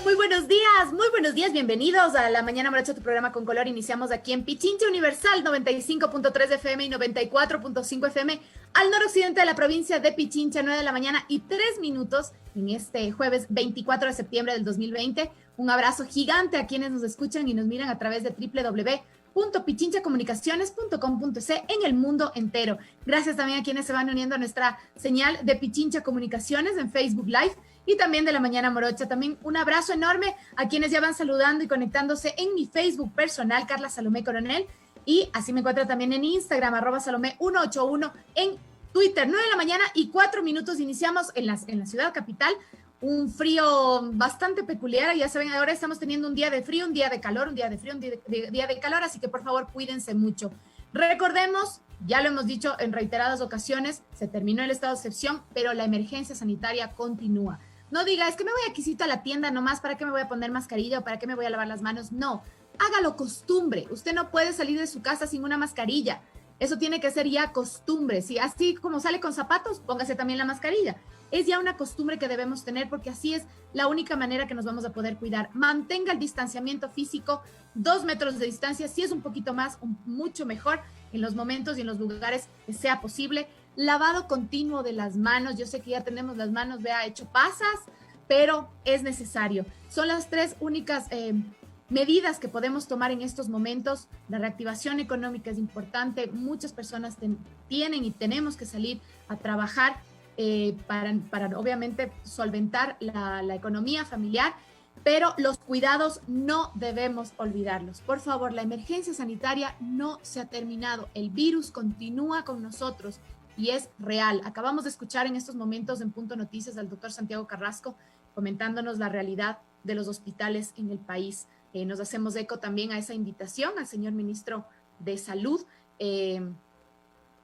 muy buenos días, bienvenidos a La Mañana Morocha, tu programa con color. Iniciamos aquí en Pichincha Universal 95.3 FM y 94.5 FM al noroccidente de la provincia de Pichincha, 9 de la mañana y 3 minutos en este jueves 24 de septiembre del 2020. Un abrazo gigante a quienes nos escuchan y nos miran a través de www.pichinchacomunicaciones.com.es en el mundo entero. Gracias también a quienes se van uniendo a nuestra señal de Pichincha Comunicaciones en Facebook Live y también de La Mañana Morocha. También un abrazo enorme a quienes ya van saludando y conectándose en mi Facebook personal, Carla Salomé Coronel, y así me encuentro también en Instagram, @Salomé181, en Twitter. 9 de la mañana y 4 minutos iniciamos en la ciudad capital. Un frío bastante peculiar, ya saben, ahora estamos teniendo un día de frío, un día de calor, un día de frío, un día de calor, así que por favor cuídense mucho. Recordemos, ya lo hemos dicho en reiteradas ocasiones, se terminó el estado de excepción, pero la emergencia sanitaria continúa. No diga, es que me voy aquícito a la tienda nomás, ¿para qué me voy a poner mascarilla o para qué me voy a lavar las manos? No, hágalo costumbre. Usted no puede salir de su casa sin una mascarilla. Eso tiene que ser ya costumbre. Si así como sale con zapatos, póngase también la mascarilla. Es ya una costumbre que debemos tener porque así es la única manera que nos vamos a poder cuidar. Mantenga el distanciamiento físico, 2 metros de distancia, si es un poquito más, mucho mejor en los momentos y en los lugares que sea posible. Lavado continuo de las manos. Yo sé que ya tenemos las manos, hecho pasas, pero es necesario. Son las 3 únicas medidas que podemos tomar en estos momentos. La reactivación económica es importante. Muchas personas tienen y tenemos que salir a trabajar para obviamente solventar la economía familiar, pero los cuidados no debemos olvidarlos. Por favor, la emergencia sanitaria no se ha terminado. El virus continúa con nosotros y es real. Acabamos de escuchar en estos momentos en Punto Noticias al doctor Santiago Carrasco comentándonos la realidad de los hospitales en el país. Nos hacemos eco también a esa invitación al señor ministro de Salud,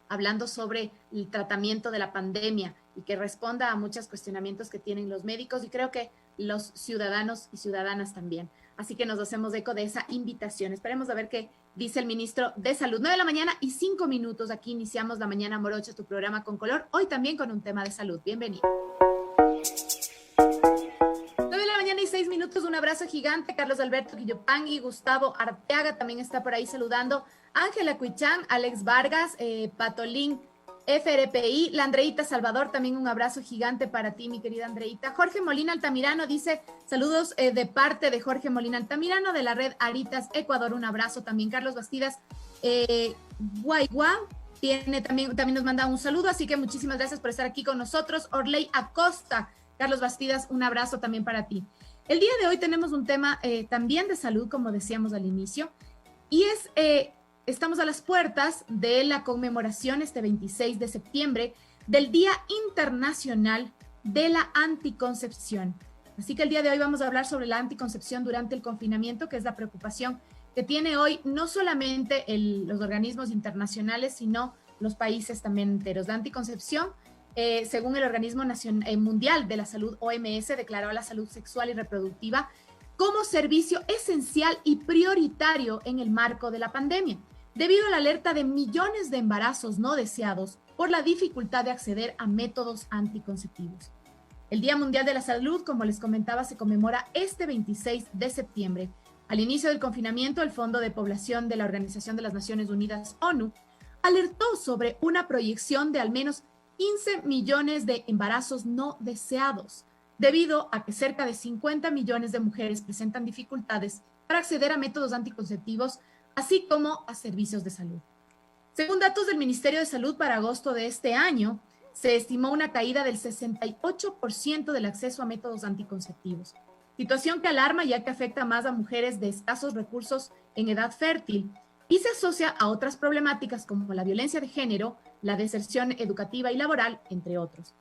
hablando sobre el tratamiento de la pandemia y que responda a muchos cuestionamientos que tienen los médicos y creo que los ciudadanos y ciudadanas también. Así que nos hacemos eco de esa invitación. Esperemos a ver qué dice el ministro de Salud. 9 de la mañana y 5 minutos. Aquí iniciamos La Mañana Morocha, tu programa con color. Hoy también con un tema de salud. Bienvenido. 9 de la mañana y 6 minutos. Un abrazo gigante. Carlos Alberto Guillopangui, Gustavo Arteaga también está por ahí saludando. Ángela Cuichán, Alex Vargas, Patolín, FRPI, la Andreita Salvador, también un abrazo gigante para ti, mi querida Andreita. Jorge Molina Altamirano dice, saludos de parte de Jorge Molina Altamirano de la red Aritas Ecuador, un abrazo también. Carlos Bastidas Guaygua también nos manda un saludo, así que muchísimas gracias por estar aquí con nosotros. Orley Acosta, Carlos Bastidas, un abrazo también para ti. El día de hoy tenemos un tema también de salud, como decíamos al inicio, y es... estamos a las puertas de la conmemoración este 26 de septiembre del Día Internacional de la Anticoncepción. Así que el día de hoy vamos a hablar sobre la anticoncepción durante el confinamiento, que es la preocupación que tiene hoy no solamente los organismos internacionales, sino los países también enteros. La anticoncepción, según el Organismo Mundial de la Salud, OMS, declaró la salud sexual y reproductiva como servicio esencial y prioritario en el marco de la pandemia, debido a la alerta de millones de embarazos no deseados por la dificultad de acceder a métodos anticonceptivos. El Día Mundial de la Salud, como les comentaba, se conmemora este 26 de septiembre. Al inicio del confinamiento, el Fondo de Población de la Organización de las Naciones Unidas, ONU, alertó sobre una proyección de al menos 15 millones de embarazos no deseados, debido a que cerca de 50 millones de mujeres presentan dificultades para acceder a métodos anticonceptivos, así como a servicios de salud. Según datos del Ministerio de Salud para agosto de este año, se estimó una caída del 68% del acceso a métodos anticonceptivos, situación que alarma ya que afecta más a mujeres de escasos recursos en edad fértil y se asocia a otras problemáticas como la violencia de género, la deserción educativa y laboral, entre otros.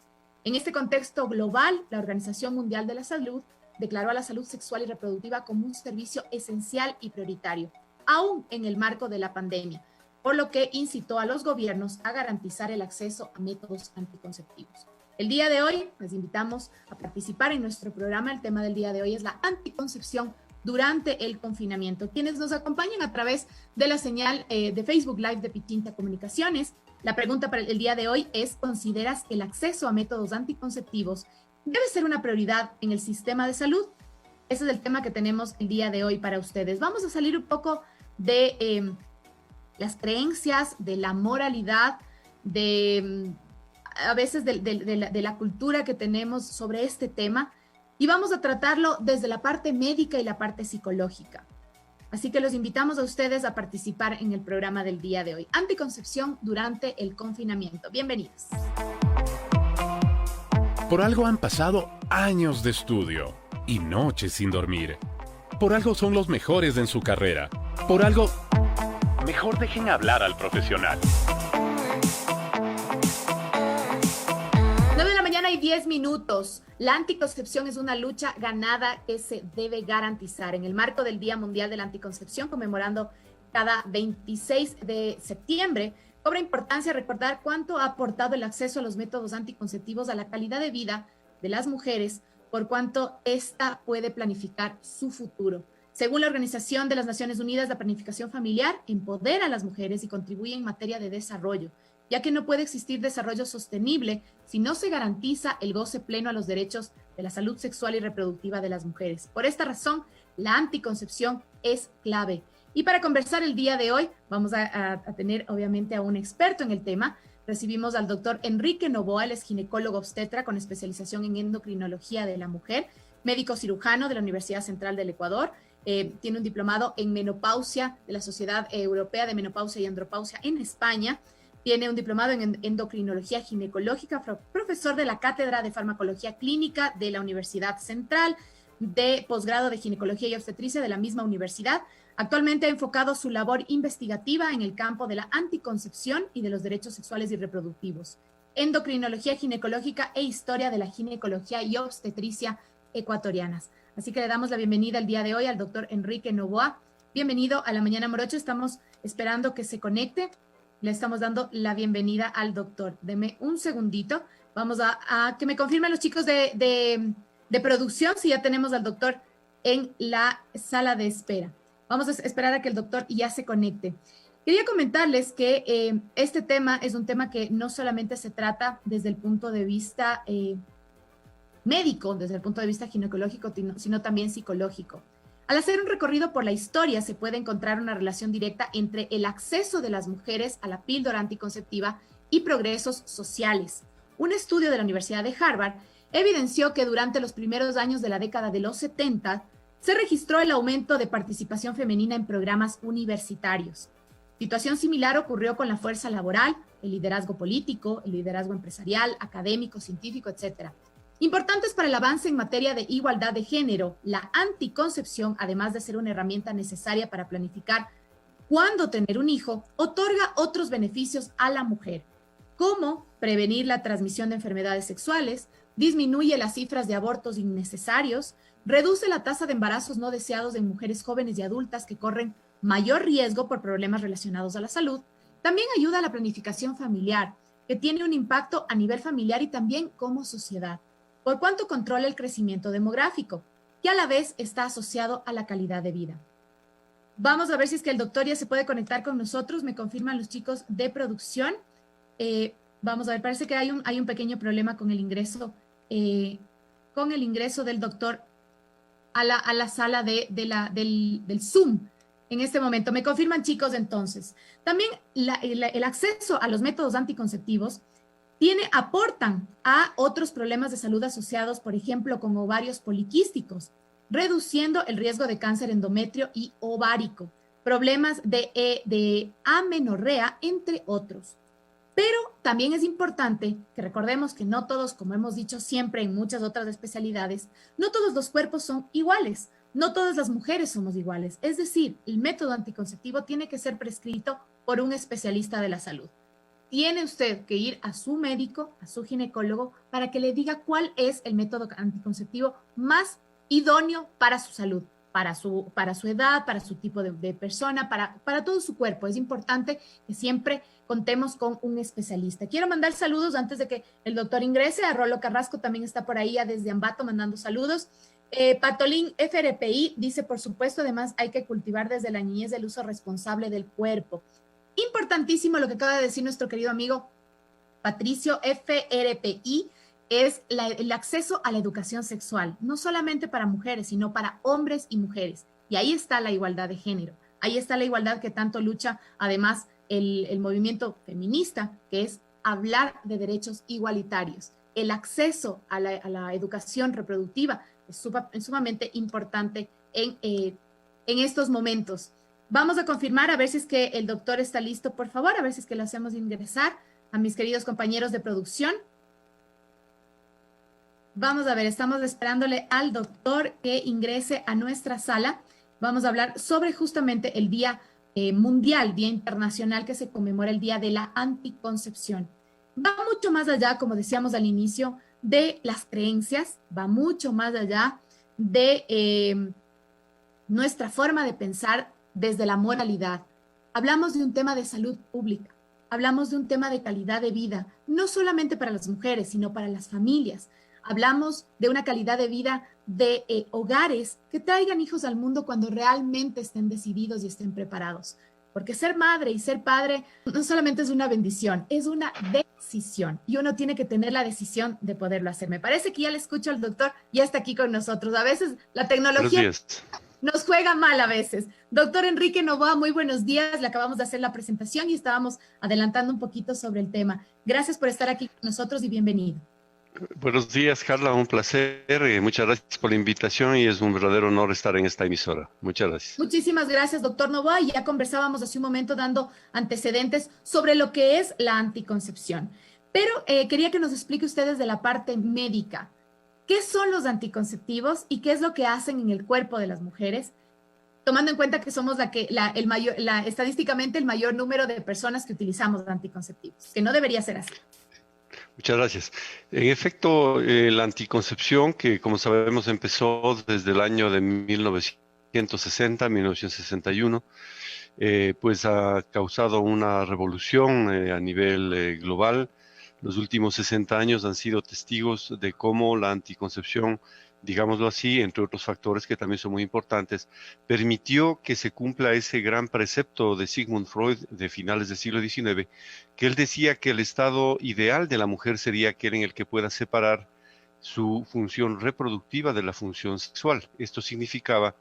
En este contexto global, la Organización Mundial de la Salud declaró a la salud sexual y reproductiva como un servicio esencial y prioritario, aún en el marco de la pandemia, por lo que incitó a los gobiernos a garantizar el acceso a métodos anticonceptivos. El día de hoy les invitamos a participar en nuestro programa. El tema del día de hoy es la anticoncepción durante el confinamiento. Quienes nos acompañan a través de la señal de Facebook Live de Pichincha Comunicaciones, la pregunta para el día de hoy es: ¿consideras que el acceso a métodos anticonceptivos debe ser una prioridad en el sistema de salud? Ese es el tema que tenemos el día de hoy para ustedes. Vamos a salir un poco de las creencias, de la moralidad, a veces de la cultura que tenemos sobre este tema, y vamos a tratarlo desde la parte médica y la parte psicológica. Así que los invitamos a ustedes a participar en el programa del día de hoy. Anticoncepción durante el confinamiento. Bienvenidos. Por algo han pasado años de estudio y noches sin dormir. Por algo son los mejores en su carrera. Por algo, mejor dejen hablar al profesional. 9 de la mañana y 10 minutos. La anticoncepción es una lucha ganada que se debe garantizar. En el marco del Día Mundial de la Anticoncepción, conmemorando cada 26 de septiembre, cobra importancia recordar cuánto ha aportado el acceso a los métodos anticonceptivos a la calidad de vida de las mujeres, por cuanto ésta puede planificar su futuro. Según la Organización de las Naciones Unidas, la planificación familiar empodera a las mujeres y contribuye en materia de desarrollo, ya que no puede existir desarrollo sostenible si no se garantiza el goce pleno a los derechos de la salud sexual y reproductiva de las mujeres. Por esta razón, la anticoncepción es clave. Y para conversar el día de hoy, vamos a tener obviamente a un experto en el tema. Recibimos al doctor Enrique Novoa, él es ginecólogo obstetra con especialización en endocrinología de la mujer, médico cirujano de la Universidad Central del Ecuador, tiene un diplomado en menopausia de la Sociedad Europea de Menopausia y Andropausia en España, tiene un diplomado en endocrinología ginecológica, profesor de la Cátedra de Farmacología Clínica de la Universidad Central, de posgrado de ginecología y obstetricia de la misma universidad. Actualmente ha enfocado su labor investigativa en el campo de la anticoncepción y de los derechos sexuales y reproductivos, endocrinología ginecológica e historia de la ginecología y obstetricia ecuatorianas. Así que le damos la bienvenida el día de hoy al doctor Enrique Novoa. Bienvenido a La Mañana Morocho. Estamos esperando que se conecte. Le estamos dando la bienvenida al doctor. Deme un segundito. Vamos a que me confirmen los chicos de producción si ya tenemos al doctor en la sala de espera. Vamos a esperar a que el doctor ya se conecte. Quería comentarles que este tema es un tema que no solamente se trata desde el punto de vista médico, desde el punto de vista ginecológico, sino también psicológico. Al hacer un recorrido por la historia, se puede encontrar una relación directa entre el acceso de las mujeres a la píldora anticonceptiva y progresos sociales. Un estudio de la Universidad de Harvard evidenció que durante los primeros años de la década de los 70, se registró el aumento de participación femenina en programas universitarios. Situación similar ocurrió con la fuerza laboral, el liderazgo político, el liderazgo empresarial, académico, científico, etc. Importantes para el avance en materia de igualdad de género, la anticoncepción, además de ser una herramienta necesaria para planificar cuándo tener un hijo, otorga otros beneficios a la mujer, como prevenir la transmisión de enfermedades sexuales, disminuye las cifras de abortos innecesarios, reduce la tasa de embarazos no deseados en mujeres jóvenes y adultas que corren mayor riesgo por problemas relacionados a la salud. También ayuda a la planificación familiar, que tiene un impacto a nivel familiar y también como sociedad, por cuanto controla el crecimiento demográfico, que a la vez está asociado a la calidad de vida. Vamos a ver si es que el doctor ya se puede conectar con nosotros. Me confirman los chicos de producción. Vamos a ver, parece que hay un pequeño problema con el ingreso del doctor a la sala del Zoom en este momento. Me confirman, chicos, entonces. También el acceso a los métodos anticonceptivos aportan a otros problemas de salud asociados, por ejemplo, con ovarios poliquísticos, reduciendo el riesgo de cáncer endometrio y ovárico, problemas de amenorrea, entre otros. Pero también es importante que recordemos que no todos, como hemos dicho siempre en muchas otras especialidades, no todos los cuerpos son iguales, no todas las mujeres somos iguales. Es decir, el método anticonceptivo tiene que ser prescrito por un especialista de la salud. Tiene usted que ir a su médico, a su ginecólogo, para que le diga cuál es el método anticonceptivo más idóneo para su salud, para su edad, para su tipo de persona, para todo su cuerpo. Es importante que siempre contemos con un especialista. Quiero mandar saludos antes de que el doctor ingrese. A Rolo Carrasco también está por ahí, desde Ambato, mandando saludos. Patolín FRPI dice, por supuesto, además hay que cultivar desde la niñez el uso responsable del cuerpo. Importantísimo lo que acaba de decir nuestro querido amigo Patricio FRPI. es el acceso a la educación sexual, no solamente para mujeres, sino para hombres y mujeres. Y ahí está la igualdad de género, ahí está la igualdad que tanto lucha además el movimiento feminista, que es hablar de derechos igualitarios. El acceso a la educación reproductiva es sumamente importante en estos momentos. Vamos a confirmar a ver si es que el doctor está listo, por favor, a ver si es que lo hacemos ingresar a mis queridos compañeros de producción. Vamos a ver, estamos esperándole al doctor que ingrese a nuestra sala. Vamos a hablar sobre justamente el Día Mundial, Día Internacional que se conmemora el Día de la Anticoncepción. Va mucho más allá, como decíamos al inicio, de las creencias, va mucho más allá de nuestra forma de pensar desde la moralidad. Hablamos de un tema de salud pública, hablamos de un tema de calidad de vida, no solamente para las mujeres, sino para las familias. Hablamos de una calidad de vida de hogares que traigan hijos al mundo cuando realmente estén decididos y estén preparados. Porque ser madre y ser padre no solamente es una bendición, es una decisión. Y uno tiene que tener la decisión de poderlo hacer. Me parece que ya le escucho al doctor, ya está aquí con nosotros. A veces la tecnología nos juega mal a veces. Doctor Enrique Novoa, muy buenos días. Le acabamos de hacer la presentación y estábamos adelantando un poquito sobre el tema. Gracias por estar aquí con nosotros y bienvenido. Buenos días, Carla, un placer. Muchas gracias por la invitación y es un verdadero honor estar en esta emisora. Muchas gracias. Muchísimas gracias, doctor Novoa. Ya conversábamos hace un momento dando antecedentes sobre lo que es la anticoncepción. Pero quería que nos explique usted desde la parte médica. ¿Qué son los anticonceptivos y qué es lo que hacen en el cuerpo de las mujeres? Tomando en cuenta que somos estadísticamente el mayor número de personas que utilizamos anticonceptivos, que no debería ser así. Muchas gracias. En efecto, la anticoncepción, que como sabemos empezó desde el año de 1961, pues ha causado una revolución a nivel global. Los últimos 60 años han sido testigos de cómo la anticoncepción, digámoslo así, entre otros factores que también son muy importantes, permitió que se cumpla ese gran precepto de Sigmund Freud de finales del siglo XIX, que él decía que el estado ideal de la mujer sería aquel en el que pueda separar su función reproductiva de la función sexual. Esto significaba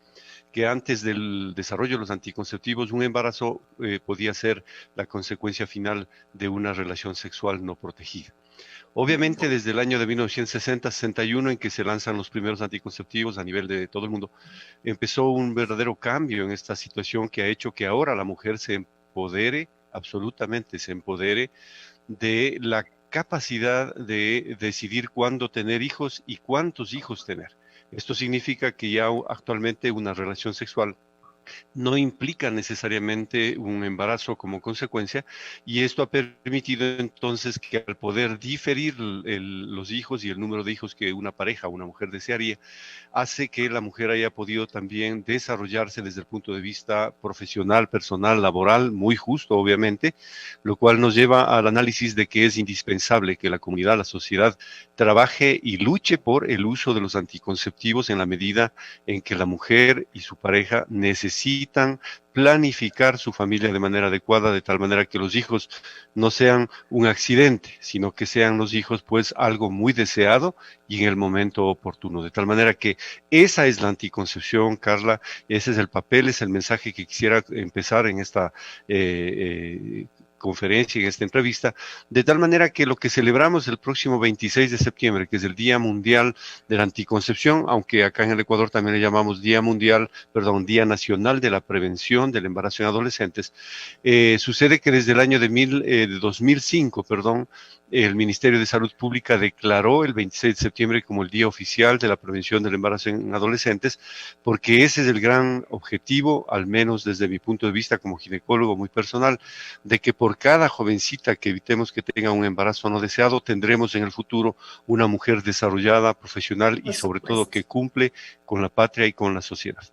que antes del desarrollo de los anticonceptivos, un embarazo podía ser la consecuencia final de una relación sexual no protegida. Obviamente, desde el año de 1960-61, en que se lanzan los primeros anticonceptivos a nivel de todo el mundo, empezó un verdadero cambio en esta situación que ha hecho que ahora la mujer se empodere, absolutamente se empodere, de la capacidad de decidir cuándo tener hijos y cuántos hijos tener. Esto significa que ya actualmente una relación sexual no implica necesariamente un embarazo como consecuencia, y esto ha permitido entonces que al poder diferir los hijos y el número de hijos que una pareja, una mujer desearía, hace que la mujer haya podido también desarrollarse desde el punto de vista profesional, personal, laboral, muy justo obviamente, lo cual nos lleva al análisis de que es indispensable que la comunidad, la sociedad, trabaje y luche por el uso de los anticonceptivos en la medida en que la mujer y su pareja necesitan planificar su familia de manera adecuada, de tal manera que los hijos no sean un accidente, sino que sean los hijos pues algo muy deseado y en el momento oportuno. De tal manera que esa es la anticoncepción, Carla, ese es el papel, es el mensaje que quisiera empezar en esta conferencia, en esta entrevista, de tal manera que lo que celebramos el próximo 26 de septiembre, que es el Día Mundial de la Anticoncepción, aunque acá en el Ecuador también le llamamos Día Nacional de la Prevención del Embarazo en Adolescentes, sucede que desde el año de 2005, el Ministerio de Salud Pública declaró el 26 de septiembre como el Día Oficial de la Prevención del Embarazo en Adolescentes, porque ese es el gran objetivo, al menos desde mi punto de vista como ginecólogo muy personal, de que por cada jovencita que evitemos que tenga un embarazo no deseado, tendremos en el futuro una mujer desarrollada, profesional y sobre todo que cumple con la patria y con la sociedad.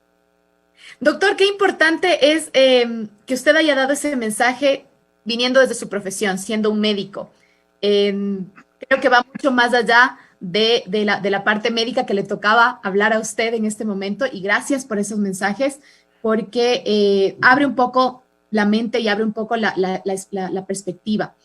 Doctor, qué importante es que usted haya dado ese mensaje viniendo desde su profesión, siendo un médico. Creo que va mucho más allá de la parte médica que le tocaba hablar a usted en este momento, y gracias por esos mensajes, porque abre un poco la mente y abre un poco la perspectiva.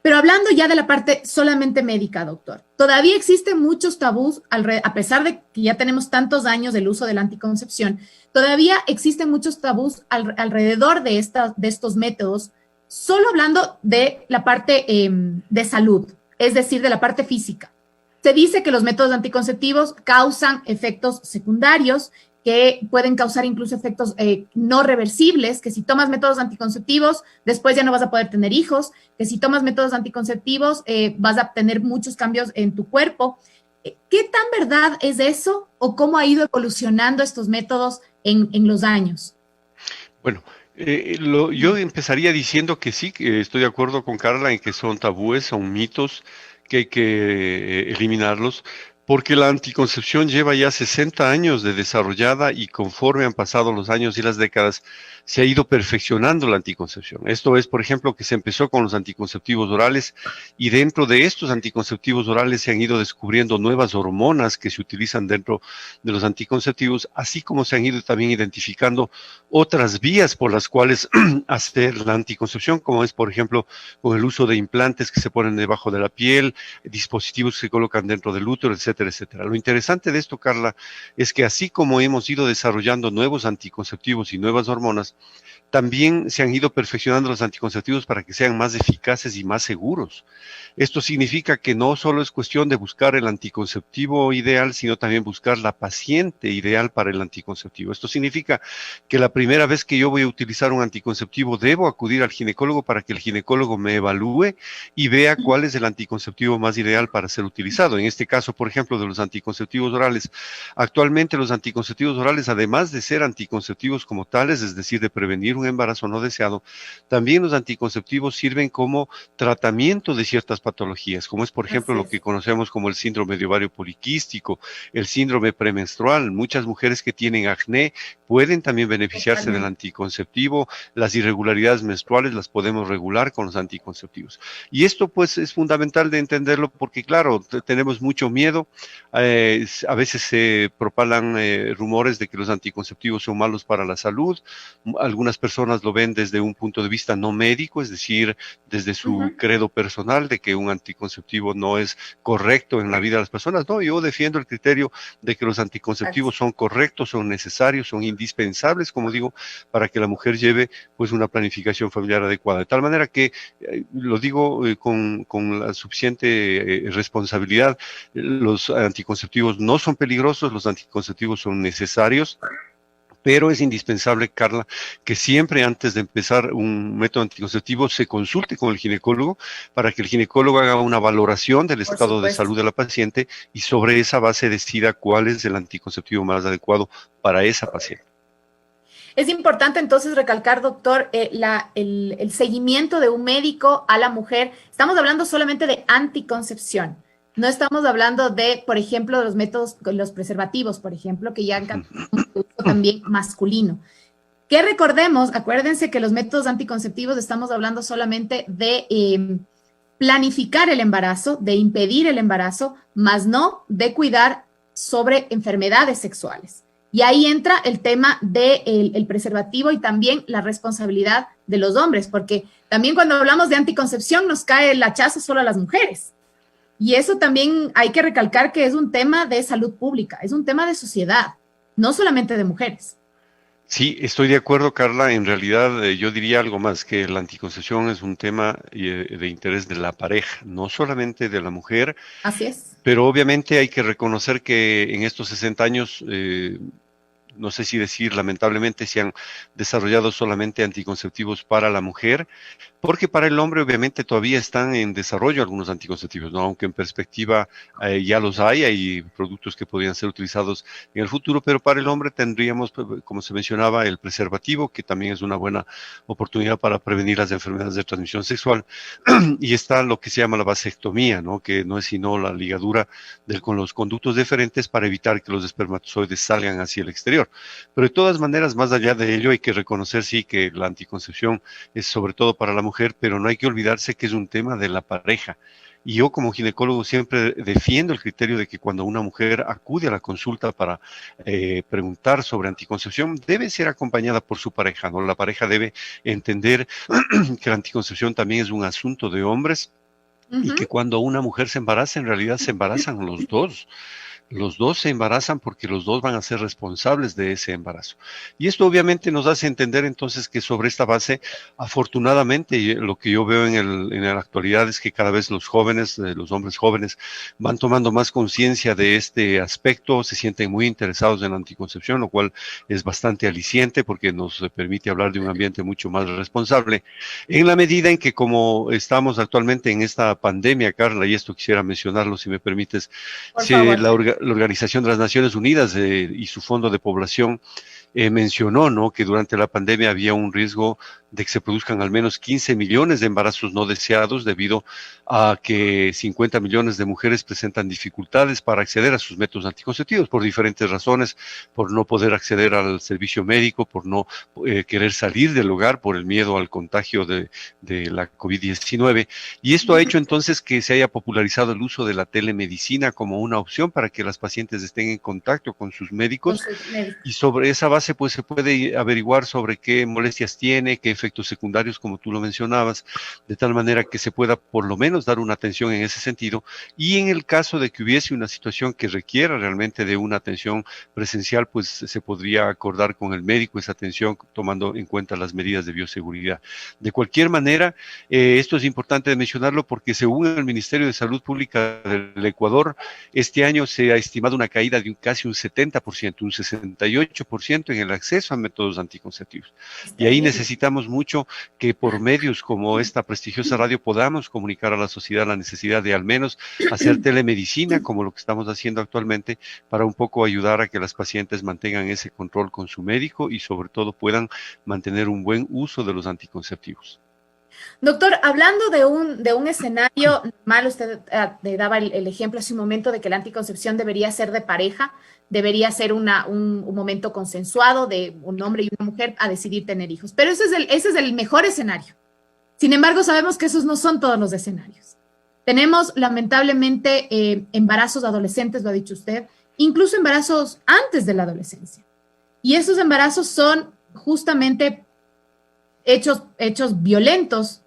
Pero hablando ya de la parte solamente médica, doctor, todavía existen muchos tabús, a pesar de que ya tenemos tantos años del uso de la anticoncepción, todavía existen muchos tabús alrededor de estos métodos, solo hablando de la parte de salud, es decir, de la parte física. Se dice que los métodos anticonceptivos causan efectos secundarios que pueden causar incluso efectos no reversibles, que si tomas métodos anticonceptivos, después ya no vas a poder tener hijos, que si tomas métodos anticonceptivos, vas a tener muchos cambios en tu cuerpo. ¿Qué tan verdad es eso o cómo ha ido evolucionando estos métodos en los años? Bueno, yo empezaría diciendo que sí, que estoy de acuerdo con Carla en que son tabúes, son mitos que hay que eliminarlos, porque la anticoncepción lleva ya 60 años de desarrollada y conforme han pasado los años y las décadas, se ha ido perfeccionando la anticoncepción. Esto es, por ejemplo, que se empezó con los anticonceptivos orales y dentro de estos anticonceptivos orales se han ido descubriendo nuevas hormonas que se utilizan dentro de los anticonceptivos, así como se han ido también identificando otras vías por las cuales hacer la anticoncepción, como es, por ejemplo, con el uso de implantes que se ponen debajo de la piel, dispositivos que se colocan dentro del útero, etcétera, etcétera. Lo interesante de esto, Carla, es que así como hemos ido desarrollando nuevos anticonceptivos y nuevas hormonas, también se han ido perfeccionando los anticonceptivos para que sean más eficaces y más seguros. Esto significa que no solo es cuestión de buscar el anticonceptivo ideal, sino también buscar la paciente ideal para el anticonceptivo. Esto significa que la primera vez que yo voy a utilizar un anticonceptivo, debo acudir al ginecólogo para que el ginecólogo me evalúe y vea cuál es el anticonceptivo más ideal para ser utilizado. En este caso, por ejemplo, de los anticonceptivos orales. Actualmente los anticonceptivos orales, además de ser anticonceptivos como tales, es decir, de prevenir un embarazo no deseado, también los anticonceptivos sirven como tratamiento de ciertas patologías, como es, por ejemplo, lo que conocemos como el síndrome de ovario poliquístico, el síndrome premenstrual. Muchas mujeres que tienen acné pueden también beneficiarse del anticonceptivo. Las irregularidades menstruales las podemos regular con los anticonceptivos. Y esto, pues, es fundamental de entenderlo porque, claro, tenemos mucho miedo. A veces se propalan rumores de que los anticonceptivos son malos para la salud. Algunas personas lo ven desde un punto de vista no médico, es decir, desde su credo personal de que un anticonceptivo no es correcto en la vida de las personas. No, yo defiendo el criterio de que los anticonceptivos son correctos, son necesarios, son indispensables, como digo, para que la mujer lleve pues una planificación familiar adecuada. De tal manera que, lo digo con la suficiente responsabilidad, los anticonceptivos no son peligrosos, los anticonceptivos son necesarios. Pero es indispensable, Carla, que siempre antes de empezar un método anticonceptivo se consulte con el ginecólogo para que el ginecólogo haga una valoración del estado de salud de la paciente y sobre esa base decida cuál es el anticonceptivo más adecuado para esa paciente. Es importante entonces recalcar, doctor, el seguimiento de un médico a la mujer. Estamos hablando solamente de anticoncepción. No estamos hablando de, por ejemplo, de los métodos, los preservativos, por ejemplo, que ya han un uso también masculino. Que recordemos, acuérdense que los métodos anticonceptivos estamos hablando solamente de planificar el embarazo, de impedir el embarazo, más no de cuidar sobre enfermedades sexuales. Y ahí entra el tema del preservativo y también la responsabilidad de los hombres, porque también cuando hablamos de anticoncepción nos cae el hachazo solo a las mujeres. Y eso también hay que recalcar que es un tema de salud pública, es un tema de sociedad, no solamente de mujeres. Sí, estoy de acuerdo, Carla. En realidad, yo diría algo más, que la anticoncepción es un tema de interés de la pareja, no solamente de la mujer. Así es. Pero obviamente hay que reconocer que en estos 60 años, no sé si decir lamentablemente, se han desarrollado solamente anticonceptivos para la mujer, porque para el hombre obviamente todavía están en desarrollo algunos anticonceptivos, ¿no? Aunque en perspectiva ya los hay productos que podrían ser utilizados en el futuro, pero para el hombre tendríamos, como se mencionaba, el preservativo, que también es una buena oportunidad para prevenir las enfermedades de transmisión sexual, y está lo que se llama la vasectomía, ¿no? Que no es sino la ligadura con los conductos deferentes para evitar que los espermatozoides salgan hacia el exterior. Pero de todas maneras, más allá de ello, hay que reconocer sí que la anticoncepción es sobre todo para la mujer, pero no hay que olvidarse que es un tema de la pareja. Y yo como ginecólogo siempre defiendo el criterio de que cuando una mujer acude a la consulta para preguntar sobre anticoncepción, debe ser acompañada por su pareja, ¿no? La pareja debe entender que la anticoncepción también es un asunto de hombres, y que cuando una mujer se embaraza, en realidad se embarazan los dos. Los dos se embarazan porque los dos van a ser responsables de ese embarazo. Y esto obviamente nos hace entender entonces que sobre esta base, afortunadamente, lo que yo veo en la actualidad es que cada vez los jóvenes, los hombres jóvenes, van tomando más conciencia de este aspecto, se sienten muy interesados en la anticoncepción, lo cual es bastante aliciente porque nos permite hablar de un ambiente mucho más responsable. En la medida en que como estamos actualmente en esta pandemia, Carla, y esto quisiera mencionarlo si me permites, Por favor. la Organización de las Naciones Unidas y su Fondo de Población mencionó, ¿no?, que durante la pandemia había un riesgo de que se produzcan al menos 15 millones de embarazos no deseados debido a que 50 millones de mujeres presentan dificultades para acceder a sus métodos anticonceptivos por diferentes razones, por no poder acceder al servicio médico, por no querer salir del hogar, por el miedo al contagio de la COVID-19. Y esto ha hecho entonces que se haya popularizado el uso de la telemedicina como una opción para que las pacientes estén en contacto con sus médicos, y sobre esa base pues se puede averiguar sobre qué molestias tiene, qué efectos secundarios, como tú lo mencionabas, de tal manera que se pueda por lo menos dar una atención en ese sentido, y en el caso de que hubiese una situación que requiera realmente de una atención presencial, pues se podría acordar con el médico esa atención tomando en cuenta las medidas de bioseguridad. De cualquier manera, esto es importante mencionarlo porque según el Ministerio de Salud Pública del Ecuador, este año se ha estimado una caída de casi un 70%, un 68% en el acceso a métodos anticonceptivos. Y ahí necesitamos mucho que por medios como esta prestigiosa radio podamos comunicar a la sociedad la necesidad de al menos hacer telemedicina, como lo que estamos haciendo actualmente, para un poco ayudar a que las pacientes mantengan ese control con su médico y sobre todo puedan mantener un buen uso de los anticonceptivos. Doctor, hablando de un escenario normal, usted daba el ejemplo hace un momento de que la anticoncepción debería ser de pareja, debería ser un momento consensuado de un hombre y una mujer a decidir tener hijos. Pero ese es el mejor escenario. Sin embargo, sabemos que esos no son todos los escenarios. Tenemos, lamentablemente, embarazos adolescentes, lo ha dicho usted, incluso embarazos antes de la adolescencia. Y esos embarazos son justamente hechos violentos,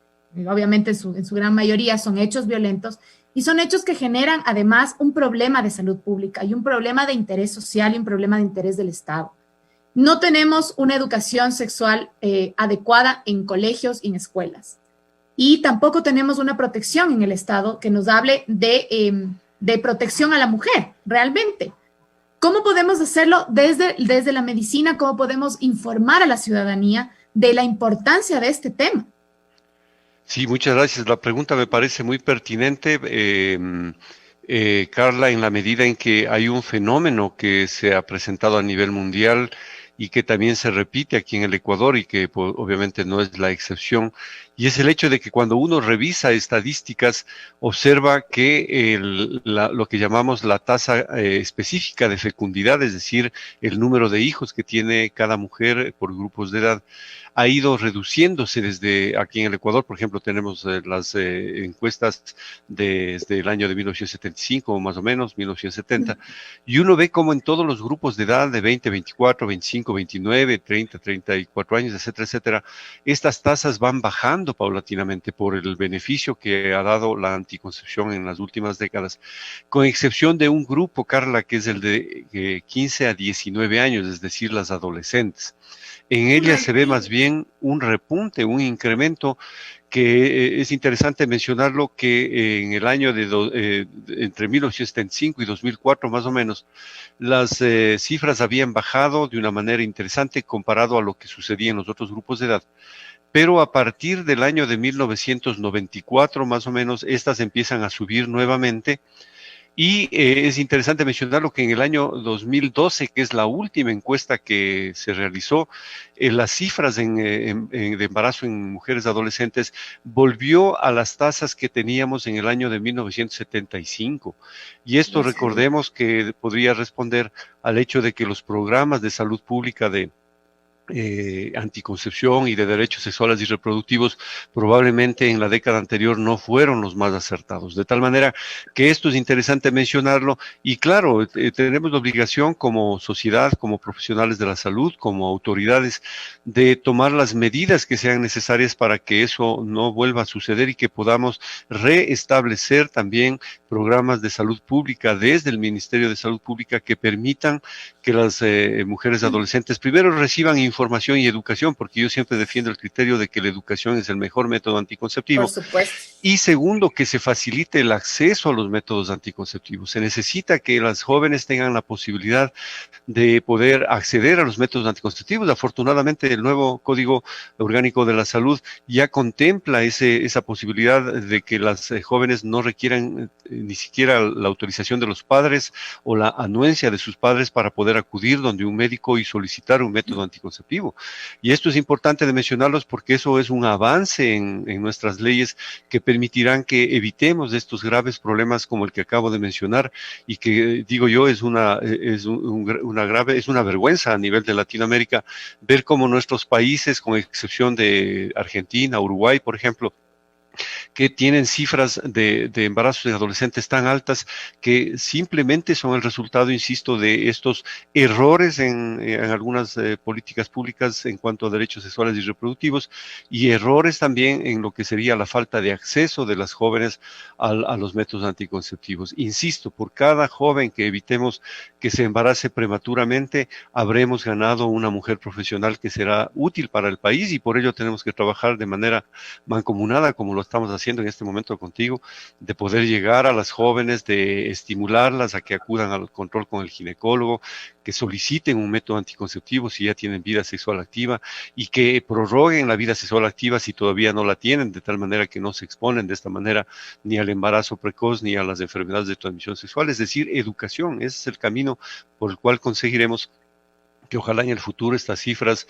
obviamente en su gran mayoría son hechos violentos, y son hechos que generan además un problema de salud pública y un problema de interés social y un problema de interés del Estado. No tenemos una educación sexual adecuada en colegios y en escuelas. Y tampoco tenemos una protección en el Estado que nos hable de protección a la mujer, realmente. ¿Cómo podemos hacerlo desde la medicina? ¿Cómo podemos informar a la ciudadanía de la importancia de este tema? Sí, muchas gracias. La pregunta me parece muy pertinente, Carla, en la medida en que hay un fenómeno que se ha presentado a nivel mundial y que también se repite aquí en el Ecuador y que pues, obviamente no es la excepción, y es el hecho de que cuando uno revisa estadísticas, observa que lo que llamamos la tasa específica de fecundidad, es decir, el número de hijos que tiene cada mujer por grupos de edad, ha ido reduciéndose desde aquí en el Ecuador. Por ejemplo, tenemos las encuestas desde el año de 1975, más o menos, 1970, y uno ve como en todos los grupos de edad de 20, 24, 25, 29, 30, 34 años, etcétera, etcétera, estas tasas van bajando paulatinamente por el beneficio que ha dado la anticoncepción en las últimas décadas, con excepción de un grupo, Carla, que es el de 15 a 19 años, es decir, las adolescentes. En ella se ve más bien un repunte, un incremento que es interesante mencionarlo, que en el año entre 1975 y 2004 más o menos, las cifras habían bajado de una manera interesante comparado a lo que sucedía en los otros grupos de edad. Pero a partir del año de 1994 más o menos, estas empiezan a subir nuevamente. Y es interesante mencionarlo que en el año 2012, que es la última encuesta que se realizó, las cifras de embarazo en mujeres adolescentes volvió a las tasas que teníamos en el año de 1975. Y esto recordemos que podría responder al hecho de que los programas de salud pública de anticoncepción y de derechos sexuales y reproductivos probablemente en la década anterior no fueron los más acertados. De tal manera que esto es interesante mencionarlo y claro, tenemos la obligación como sociedad, como profesionales de la salud, como autoridades, de tomar las medidas que sean necesarias para que eso no vuelva a suceder y que podamos reestablecer también programas de salud pública desde el Ministerio de Salud Pública que permitan que las mujeres adolescentes primero reciban información y educación, porque yo siempre defiendo el criterio de que la educación es el mejor método anticonceptivo. Por supuesto. Y segundo, que se facilite el acceso a los métodos anticonceptivos. Se necesita que las jóvenes tengan la posibilidad de poder acceder a los métodos anticonceptivos. Afortunadamente, el nuevo Código Orgánico de la Salud ya contempla esa posibilidad de que las jóvenes no requieran ni siquiera la autorización de los padres o la anuencia de sus padres para poder acudir donde un médico y solicitar un método anticonceptivo. Y esto es importante de mencionarlos porque eso es un avance en nuestras leyes que permitirán que evitemos estos graves problemas como el que acabo de mencionar y que, digo yo, es una vergüenza a nivel de Latinoamérica ver cómo nuestros países, con excepción de Argentina, Uruguay, por ejemplo, que tienen cifras de embarazos en adolescentes tan altas que simplemente son el resultado, insisto, de estos errores en algunas políticas públicas en cuanto a derechos sexuales y reproductivos y errores también en lo que sería la falta de acceso de las jóvenes a los métodos anticonceptivos. Insisto, por cada joven que evitemos que se embarace prematuramente, habremos ganado una mujer profesional que será útil para el país y por ello tenemos que trabajar de manera mancomunada como lo estamos haciendo en este momento contigo, de poder llegar a las jóvenes, de estimularlas a que acudan al control con el ginecólogo, que soliciten un método anticonceptivo si ya tienen vida sexual activa y que prorroguen la vida sexual activa si todavía no la tienen, de tal manera que no se exponen de esta manera ni al embarazo precoz ni a las enfermedades de transmisión sexual, es decir, educación, ese es el camino por el cual conseguiremos que ojalá en el futuro estas cifras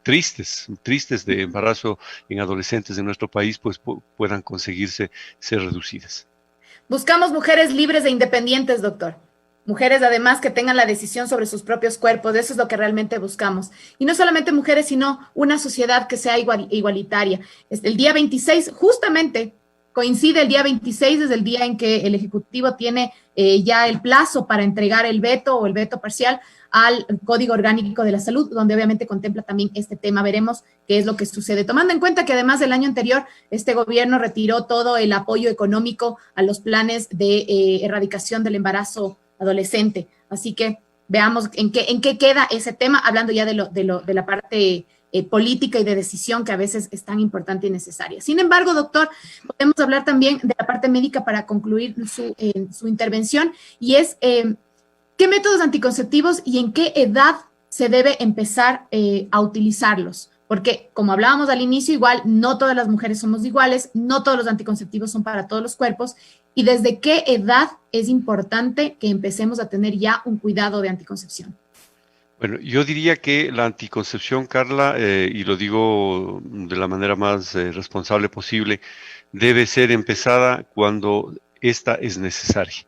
tristes de embarazo en adolescentes de nuestro país pues puedan conseguirse ser reducidas. Buscamos mujeres libres e independientes, doctor. Mujeres además que tengan la decisión sobre sus propios cuerpos, eso es lo que realmente buscamos. Y no solamente mujeres, sino una sociedad que sea igualitaria. El día 26, justamente coincide el día 26, es el día en que el Ejecutivo tiene ya el plazo para entregar el veto o el veto parcial al Código Orgánico de la Salud, donde obviamente contempla también este tema. Veremos qué es lo que sucede. Tomando en cuenta que además del año anterior, este gobierno retiró todo el apoyo económico a los planes de erradicación del embarazo adolescente. Así que veamos en qué queda ese tema, hablando ya de la parte política y de decisión que a veces es tan importante y necesaria. Sin embargo, doctor, podemos hablar también de la parte médica para concluir su intervención, y es ¿qué métodos anticonceptivos y en qué edad se debe empezar a utilizarlos? Porque, como hablábamos al inicio, igual no todas las mujeres somos iguales, no todos los anticonceptivos son para todos los cuerpos, y desde qué edad es importante que empecemos a tener ya un cuidado de anticoncepción. Bueno, yo diría que la anticoncepción, Carla, y lo digo de la manera más responsable posible, debe ser empezada cuando esta es necesaria.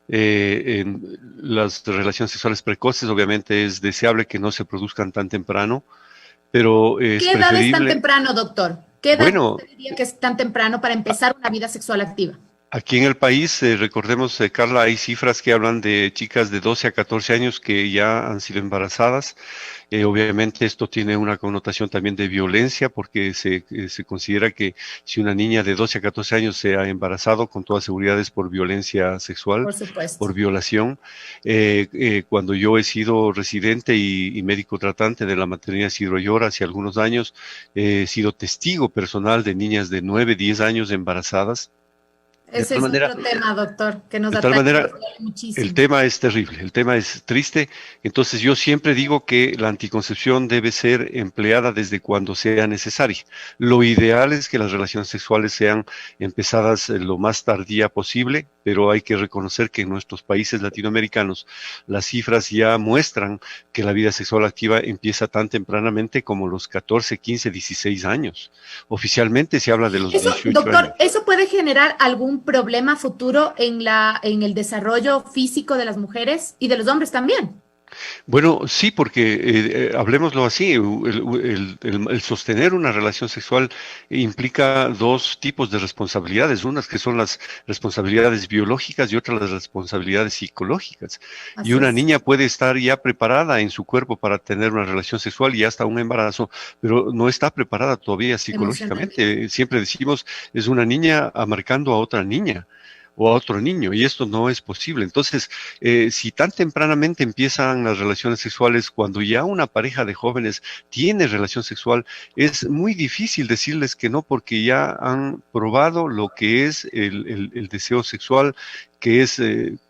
En las relaciones sexuales precoces, obviamente es deseable que no se produzcan tan temprano, pero es ¿Qué edad preferible... es tan temprano, doctor? ¿Qué edad usted diría que es tan temprano para empezar una vida sexual activa? Aquí en el país, recordemos, Carla, hay cifras que hablan de chicas de 12 a 14 años que ya han sido embarazadas. Obviamente esto tiene una connotación también de violencia porque se considera que si una niña de 12 a 14 años se ha embarazado, con toda seguridad es por violencia sexual, por supuesto, por violación. Cuando yo he sido residente y médico tratante de la maternidad Isidro Ayora hace algunos años, he sido testigo personal de niñas de 9, 10 años embarazadas. Ese es otro tema, doctor, que nos de tal manera, muchísimo. El tema es terrible, el tema es triste. Entonces yo siempre digo que la anticoncepción debe ser empleada desde cuando sea necesaria. Lo ideal es que las relaciones sexuales sean empezadas lo más tardía posible, pero hay que reconocer que en nuestros países latinoamericanos las cifras ya muestran que la vida sexual activa empieza tan tempranamente como los 14, 15, 16 años. Oficialmente se habla de los 18 doctor, años. ¿Eso puede generar algún problema futuro en el desarrollo físico de las mujeres y de los hombres también? Bueno, sí, porque hablemoslo así, el sostener una relación sexual implica dos tipos de responsabilidades, unas que son las responsabilidades biológicas y otras las responsabilidades psicológicas. Y Así una es, niña puede estar ya preparada en su cuerpo para tener una relación sexual y hasta un embarazo, pero no está preparada todavía emocionalmente. psicológicamente. Siempre decimos, es una niña marcando a otra niña o a otro niño, y esto no es posible. Entonces, si tan tempranamente empiezan las relaciones sexuales, cuando ya una pareja de jóvenes tiene relación sexual, es muy difícil decirles que no porque ya han probado lo que es el deseo sexual, que es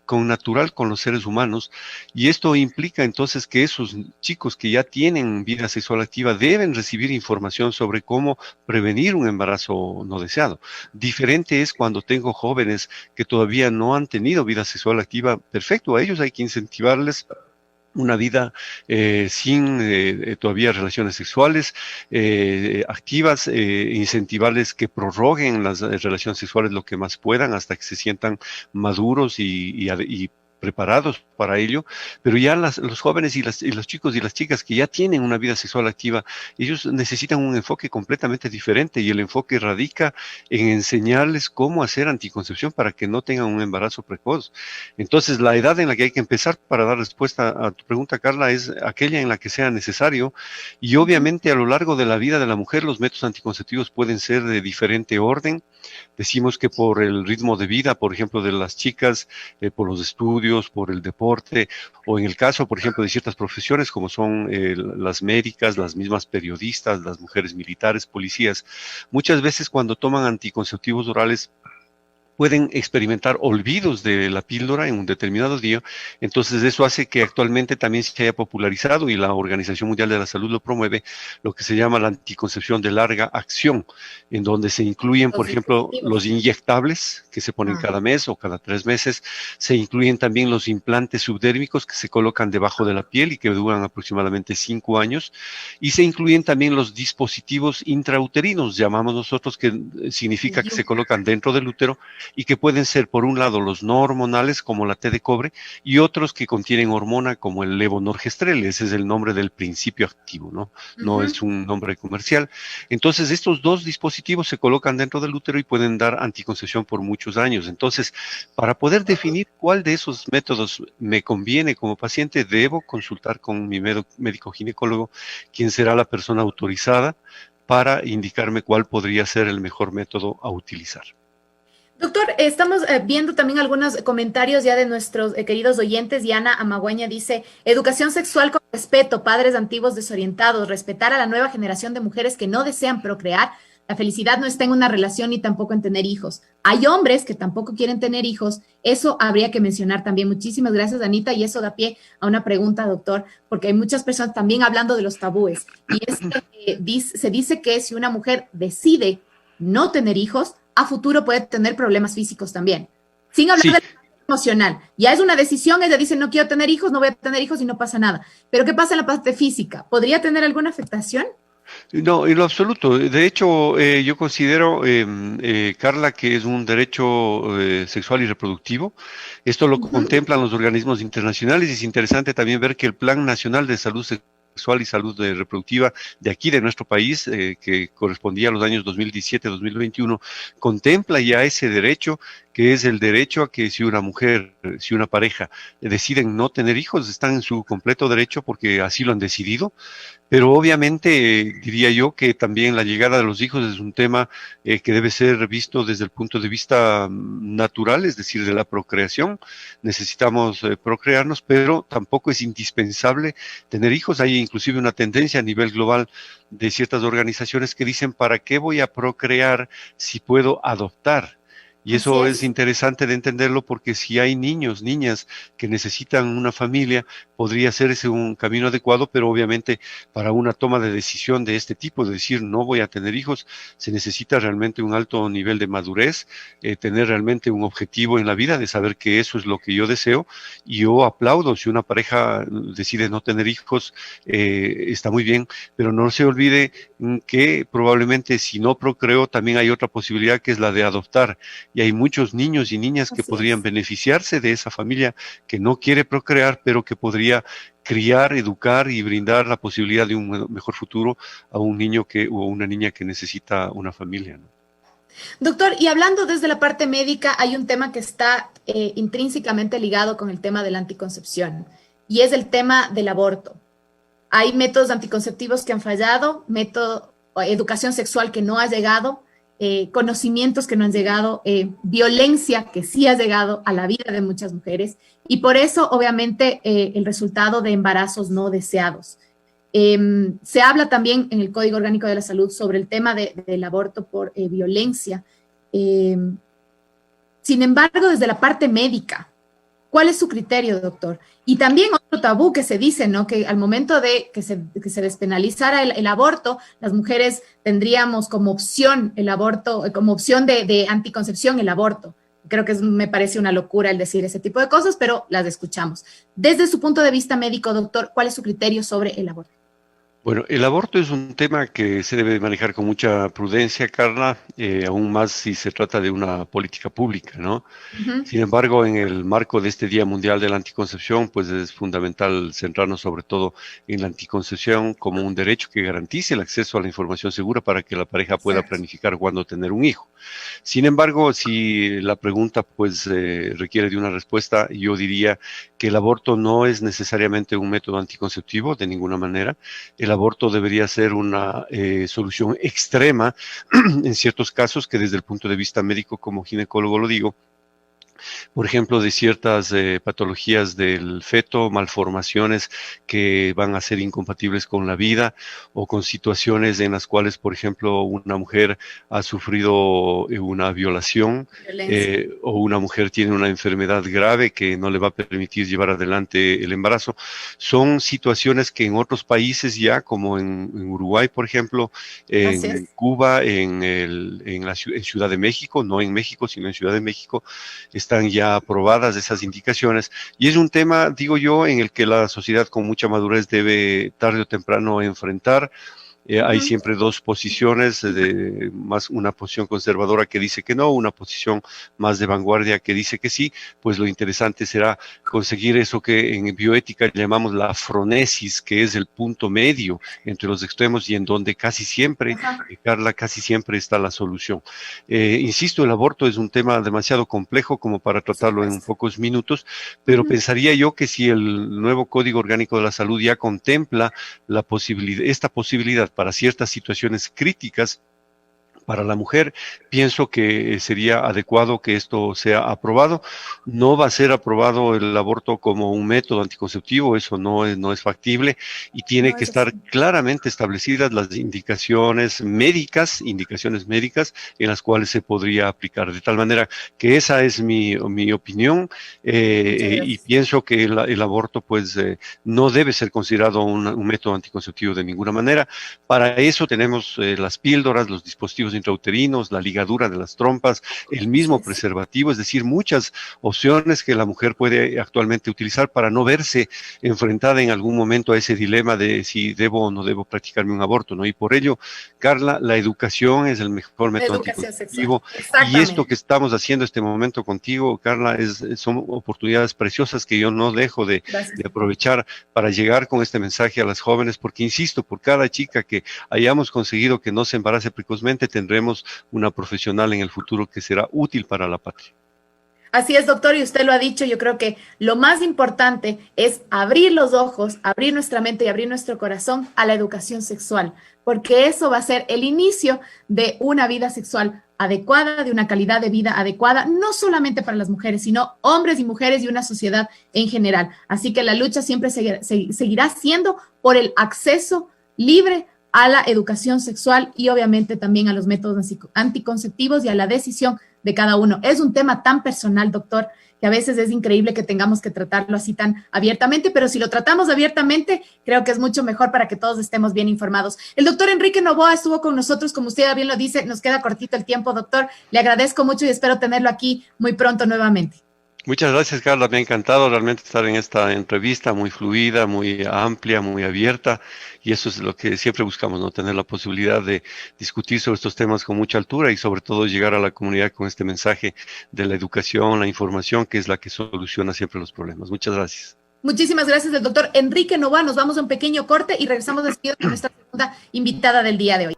con natural con los seres humanos, y esto implica entonces que esos chicos que ya tienen vida sexual activa deben recibir información sobre cómo prevenir un embarazo no deseado. Diferente es cuando tengo jóvenes que todavía no han tenido vida sexual activa. Perfecto, a ellos hay que incentivarles una vida sin todavía relaciones sexuales activas, incentivarles que prorroguen las relaciones sexuales lo que más puedan hasta que se sientan maduros y preparados para ello, pero ya los jóvenes y los chicos y las chicas que ya tienen una vida sexual activa, ellos necesitan un enfoque completamente diferente, y el enfoque radica en enseñarles cómo hacer anticoncepción para que no tengan un embarazo precoz. Entonces, la edad en la que hay que empezar para dar respuesta a tu pregunta, Carla, es aquella en la que sea necesario, y Ujú. obviamente a lo largo de la vida de la mujer los métodos anticonceptivos pueden ser de diferente orden. Decimos que por el ritmo de vida, por ejemplo, de las chicas, por los estudios, por el deporte, o en el caso, por ejemplo, de ciertas profesiones como son las médicas, las mismas periodistas, las mujeres militares, policías, muchas veces cuando toman anticonceptivos orales pueden experimentar olvidos de la píldora en un determinado día. Entonces eso hace que actualmente también se haya popularizado, y la Organización Mundial de la Salud lo promueve, lo que se llama la anticoncepción de larga acción, en donde se incluyen, Los por ejemplo, los dispositivos. inyectables que se ponen Ah, cada mes o cada 3 meses, se incluyen también los implantes subdérmicos que se colocan debajo de la piel y que duran aproximadamente 5 años, y se incluyen también los dispositivos intrauterinos, llamamos nosotros, que significa que se IU. colocan dentro del útero y que pueden ser, por un lado, los no hormonales, como la T de cobre, y otros que contienen hormona, como el levonorgestrel. Ese es el nombre del principio activo, ¿no? No Ujú. es un nombre comercial. Entonces, estos dos dispositivos se colocan dentro del útero y pueden dar anticoncepción por muchos años. Entonces, para poder definir cuál de esos métodos me conviene como paciente, debo consultar con mi médico ginecólogo, quien será la persona autorizada para indicarme cuál podría ser el mejor método a utilizar. Doctor, estamos viendo también algunos comentarios ya de nuestros queridos oyentes. Diana Amaguaña dice, educación sexual con respeto, padres antiguos desorientados, respetar a la nueva generación de mujeres que no desean procrear. La felicidad no está en una relación ni tampoco en tener hijos. Hay hombres que tampoco quieren tener hijos. Eso habría que mencionar también. Muchísimas gracias, Anita. Y eso da pie a una pregunta, doctor, porque hay muchas personas también hablando de los tabúes. Y es que se dice que si una mujer decide no tener hijos, a futuro puede tener problemas físicos también. Sin hablar Sí, de emocional. Ya es una decisión, ella dice no quiero tener hijos, no voy a tener hijos y no pasa nada. Pero ¿qué pasa en la parte física? ¿Podría tener alguna afectación? no, en lo absoluto. De hecho, yo considero, Carla, que es un derecho sexual y reproductivo. Esto lo Uh -huh. contemplan los organismos internacionales, y es interesante también ver que el Plan Nacional de Salud Sexual y Salud Reproductiva de aquí, de nuestro país, que correspondía a los años 2017-2021, contempla ya ese derecho, que es el derecho a que si una mujer, si una pareja deciden no tener hijos, están en su completo derecho porque así lo han decidido. Pero obviamente diría yo que también la llegada de los hijos es un tema que debe ser visto desde el punto de vista natural, es decir, de la procreación. Necesitamos procrearnos, pero tampoco es indispensable tener hijos. Hay inclusive una tendencia a nivel global de ciertas organizaciones que dicen, ¿para qué voy a procrear si puedo adoptar? Y Así eso es es. interesante de entenderlo, porque si hay niños, niñas que necesitan una familia, podría ser ese un camino adecuado, pero obviamente para una toma de decisión de este tipo, de decir no voy a tener hijos, se necesita realmente un alto nivel de madurez, tener realmente un objetivo en la vida, de saber que eso es lo que yo deseo. Y yo aplaudo si una pareja decide no tener hijos, está muy bien, pero no se olvide que probablemente si no procreo, también hay otra posibilidad, que es la de adoptar, y hay muchos niños y niñas que Así podrían es. beneficiarse de esa familia que no quiere procrear, pero que podría criar, educar y brindar la posibilidad de un mejor futuro a un niño o una niña que necesita una familia, ¿no? Doctor, y hablando desde la parte médica, hay un tema que está intrínsecamente ligado con el tema de la anticoncepción y es el tema del aborto. Hay métodos anticonceptivos que han fallado, educación sexual que no ha llegado, conocimientos que no han llegado, violencia que sí ha llegado a la vida de muchas mujeres y por eso, obviamente, el resultado de embarazos no deseados. Se habla también en el Código Orgánico de la Salud sobre el tema del aborto por violencia. Sin embargo, desde la parte médica, ¿cuál es su criterio, doctor? Y también otro tabú que se dice, ¿no? Que al momento de que se despenalizara el aborto, las mujeres tendríamos como opción el aborto, como opción de anticoncepción el aborto. Creo que me parece una locura el decir ese tipo de cosas, pero las escuchamos. Desde su punto de vista médico, doctor, ¿cuál es su criterio sobre el aborto? Bueno, el aborto es un tema que se debe manejar con mucha prudencia, Carla, aún más si se trata de una política pública, ¿no? Ujú. Sin embargo, en el marco de este Día Mundial de la Anticoncepción, pues es fundamental centrarnos sobre todo en la anticoncepción como un derecho que garantice el acceso a la información segura para que la pareja pueda Exacto. planificar cuándo tener un hijo. Sin embargo, si la pregunta pues requiere de una respuesta, yo diría que el aborto no es necesariamente un método anticonceptivo de ninguna manera. El aborto debería ser una solución extrema en ciertos casos que desde el punto de vista médico como ginecólogo lo digo, por ejemplo, de ciertas patologías del feto, malformaciones que van a ser incompatibles con la vida o con situaciones en las cuales, por ejemplo, una mujer ha sufrido una violación Violencia. o una mujer tiene una enfermedad grave que no le va a permitir llevar adelante el embarazo. Son situaciones que en otros países ya, como en Uruguay, por ejemplo, Así en es. Cuba, en Ciudad de México, no en México, sino en Ciudad de México, están ya aprobadas esas indicaciones y es un tema, digo yo, en el que la sociedad con mucha madurez debe tarde o temprano enfrentar. Hay Ujú. siempre dos posiciones, más una posición conservadora que dice que no, una posición más de vanguardia que dice que sí, pues lo interesante será conseguir eso que en bioética llamamos la fronesis, que es el punto medio entre los extremos y en donde casi siempre, Ajá. Carla, casi siempre está la solución. Insisto, el aborto es un tema demasiado complejo como para Por tratarlo en supuesto. pocos minutos, pero Ujú. pensaría yo que si el nuevo Código Orgánico de la Salud ya contempla esta posibilidad para ciertas situaciones críticas para la mujer, pienso que sería adecuado que esto sea aprobado. No va a ser aprobado el aborto como un método anticonceptivo, eso no es factible y tiene No que es estar así. claramente establecidas las indicaciones médicas en las cuales se podría aplicar. De tal manera que esa es mi opinión Muchas y gracias. pienso que el aborto pues no debe ser considerado un método anticonceptivo de ninguna manera. Para eso tenemos las píldoras, los dispositivos intrauterinos, la ligadura de las trompas, el Así mismo es. preservativo, es decir, muchas opciones que la mujer puede actualmente utilizar para no verse enfrentada en algún momento a ese dilema de si debo o no debo practicarme un aborto, ¿no? Y por ello, Carla, la educación es el mejor método Educación sexual. anticonceptivo y esto que Exactamente. estamos haciendo este momento contigo, Carla, son oportunidades preciosas que yo no dejo Gracias, de doctor. aprovechar para llegar con este mensaje a las jóvenes, porque insisto, por cada chica que hayamos conseguido que no se embarace precozmente, tendremos una profesional en el futuro que será útil para la patria. Así es, doctor, y usted lo ha dicho, yo creo que lo más importante es abrir los ojos, abrir nuestra mente y abrir nuestro corazón a la educación sexual, porque eso va a ser el inicio de una vida sexual adecuada, de una calidad de vida adecuada, no solamente para las mujeres, sino hombres y mujeres y una sociedad en general. Así que la lucha siempre seguirá siendo por el acceso libre a la educación sexual y obviamente también a los métodos anticonceptivos y a la decisión de cada uno. Es un tema tan personal, doctor, que a veces es increíble que tengamos que tratarlo así tan abiertamente, pero si lo tratamos abiertamente, creo que es mucho mejor para que todos estemos bien informados. El doctor Enrique Novoa estuvo con nosotros, como usted bien lo dice, nos queda cortito el tiempo, doctor. Le agradezco mucho y espero tenerlo aquí muy pronto nuevamente. Muchas gracias, Carla. Me ha encantado realmente estar en esta entrevista muy fluida, muy amplia, muy abierta. Y eso es lo que siempre buscamos, ¿no? Tener la posibilidad de discutir sobre estos temas con mucha altura y sobre todo llegar a la comunidad con este mensaje de la educación, la información, que es la que soluciona siempre los problemas. Muchas gracias. Muchísimas gracias, el doctor Enrique Novoa. Nos vamos a un pequeño corte y regresamos después con nuestra segunda invitada del día de hoy.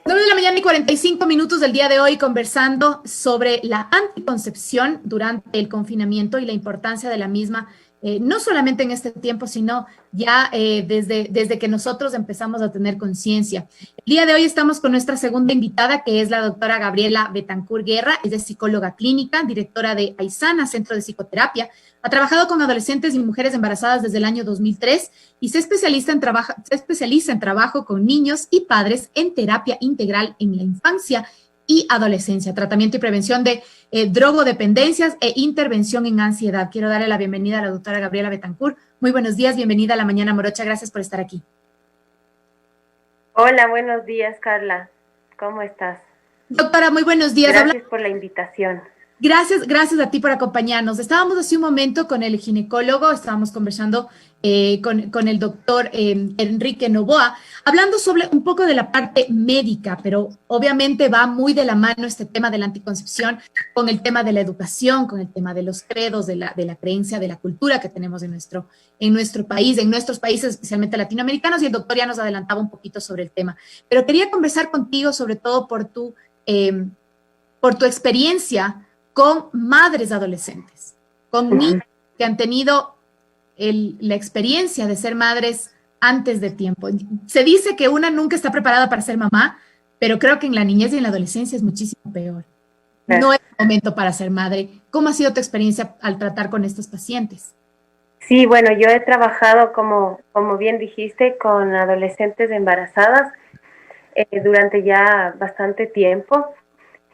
9:45 a.m. del día de hoy conversando sobre la anticoncepción durante el confinamiento y la importancia de la misma, no solamente en este tiempo, sino ya desde que nosotros empezamos a tener conciencia. El día de hoy estamos con nuestra segunda invitada, que es la doctora Gabriela Betancourt Guerra. Es de psicóloga clínica, directora de Aysana, Centro de Psicoterapia. Ha trabajado con adolescentes y mujeres embarazadas desde el año 2003 y se especializa en trabajo con niños y padres en terapia integral en la infancia y adolescencia, tratamiento y prevención de drogodependencias e intervención en ansiedad. Quiero darle la bienvenida a la doctora Gabriela Betancourt. Muy buenos días, bienvenida a La Mañana Morocha. Gracias por estar aquí. Hola, buenos días, Carla. ¿Cómo estás? Doctora, muy buenos días. Gracias por la invitación. Gracias a ti por acompañarnos. Estábamos hace un momento con el ginecólogo, estábamos conversando con el doctor Enrique Novoa, hablando sobre un poco de la parte médica, pero obviamente va muy de la mano este tema de la anticoncepción con el tema de la educación, con el tema de los credos, de la creencia, de la cultura que tenemos en nuestro país, en nuestros países, especialmente latinoamericanos, y el doctor ya nos adelantaba un poquito sobre el tema. Pero quería conversar contigo sobre todo por tu experiencia con madres adolescentes, con niñas que han tenido la experiencia de ser madres antes de tiempo. Se dice que una nunca está preparada para ser mamá, pero creo que en la niñez y en la adolescencia es muchísimo peor. No es el momento para ser madre. ¿Cómo ha sido tu experiencia al tratar con estos pacientes? Sí, bueno, yo he trabajado, como bien dijiste, con adolescentes embarazadas durante ya bastante tiempo.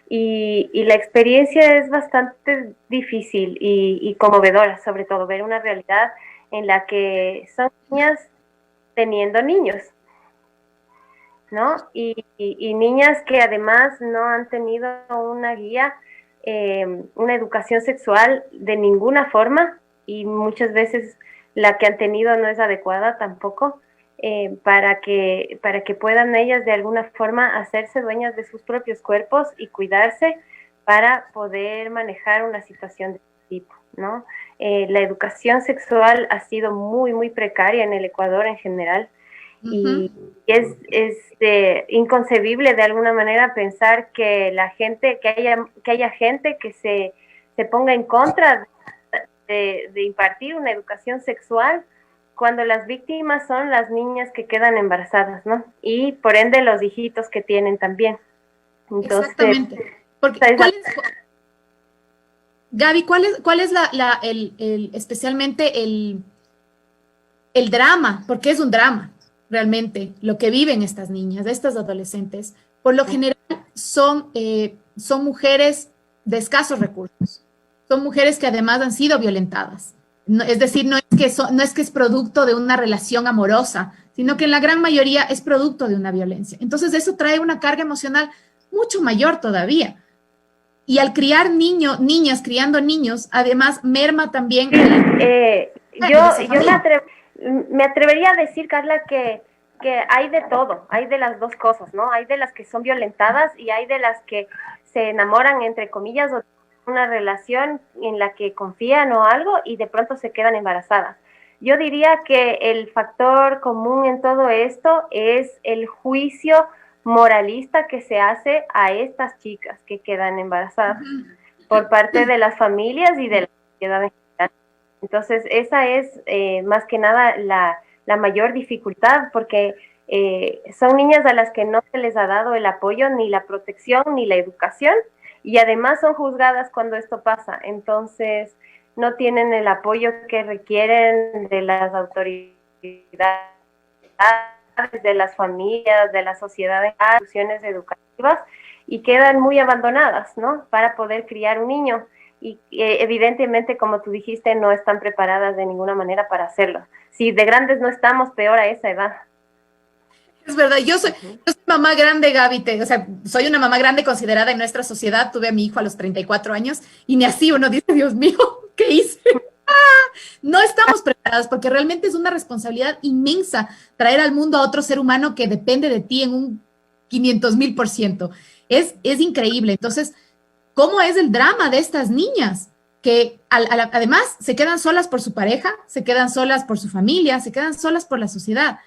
Y la experiencia es bastante difícil y conmovedora, sobre todo ver una realidad en la que son niñas teniendo niños, ¿no? Y niñas que además no han tenido una guía, una educación sexual de ninguna forma, y muchas veces la que han tenido no es adecuada tampoco. Para que puedan ellas de alguna forma hacerse dueñas de sus propios cuerpos y cuidarse para poder manejar una situación de este tipo, ¿no? La educación sexual ha sido muy, muy precaria en el Ecuador en general, y es inconcebible de alguna manera pensar que haya gente que se ponga en contra de impartir una educación sexual, cuando las víctimas son las niñas que quedan embarazadas, ¿no? Y por ende los hijitos que tienen también. Entonces, exactamente. Porque, Gaby, ¿cuál es especialmente el drama? Porque es un drama, realmente, lo que viven estas niñas, estas adolescentes. Por lo general son mujeres de escasos recursos. Son mujeres que además han sido violentadas. No, es decir, no es que es producto de una relación amorosa, sino que en la gran mayoría es producto de una violencia. Entonces eso trae una carga emocional mucho mayor todavía. Y al criar niñas criando niños, además merma también. Yo me atrevería a decir, Carla, que hay de todo, hay de las dos cosas, ¿no? Hay de las que son violentadas y hay de las que se enamoran, entre comillas, o una relación en la que confían o algo y de pronto se quedan embarazadas. Yo diría que el factor común en todo esto es el juicio moralista que se hace a estas chicas que quedan embarazadas por parte de las familias y de la sociedad en general. Entonces, esa es más que nada la mayor dificultad, porque son niñas a las que no se les ha dado el apoyo, ni la protección, ni la educación, y además son juzgadas cuando esto pasa. Entonces, no tienen el apoyo que requieren de las autoridades, de las familias, de la sociedad, de las instituciones educativas, y quedan muy abandonadas, ¿no? Para poder criar un niño. Y evidentemente, como tú dijiste, no están preparadas de ninguna manera para hacerlo. Si de grandes no estamos, peor a esa edad. Es verdad, yo soy mamá grande, Gaby, o sea, soy una mamá grande considerada en nuestra sociedad. Tuve a mi hijo a los 34 años y ni así uno dice, Dios mío, ¿qué hice? No estamos preparadas, porque realmente es una responsabilidad inmensa traer al mundo a otro ser humano que depende de ti en un 500,000%. Es increíble. Entonces, ¿cómo es el drama de estas niñas que además se quedan solas por su pareja, se quedan solas por su familia, se quedan solas por la sociedad.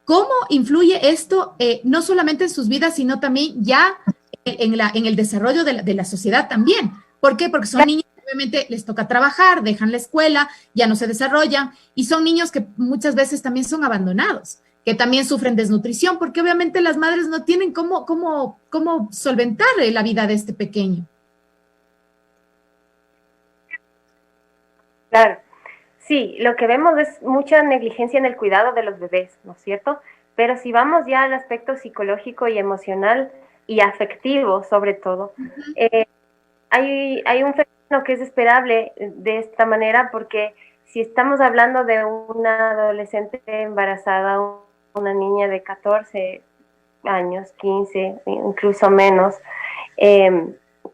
¿Cómo influye esto no solamente en sus vidas, sino también ya en el desarrollo de la sociedad también? ¿Por qué? Porque son niños que obviamente les toca trabajar, dejan la escuela, ya no se desarrollan, y son niños que muchas veces también son abandonados, que también sufren desnutrición, porque obviamente las madres no tienen cómo solventar la vida de este pequeño. Claro, sí, lo que vemos es mucha negligencia en el cuidado de los bebés, ¿no es cierto? Pero si vamos ya al aspecto psicológico y emocional y afectivo, sobre todo, hay un fenómeno que es esperable de esta manera, porque si estamos hablando de una adolescente embarazada, una niña de 14 años, 15, incluso menos,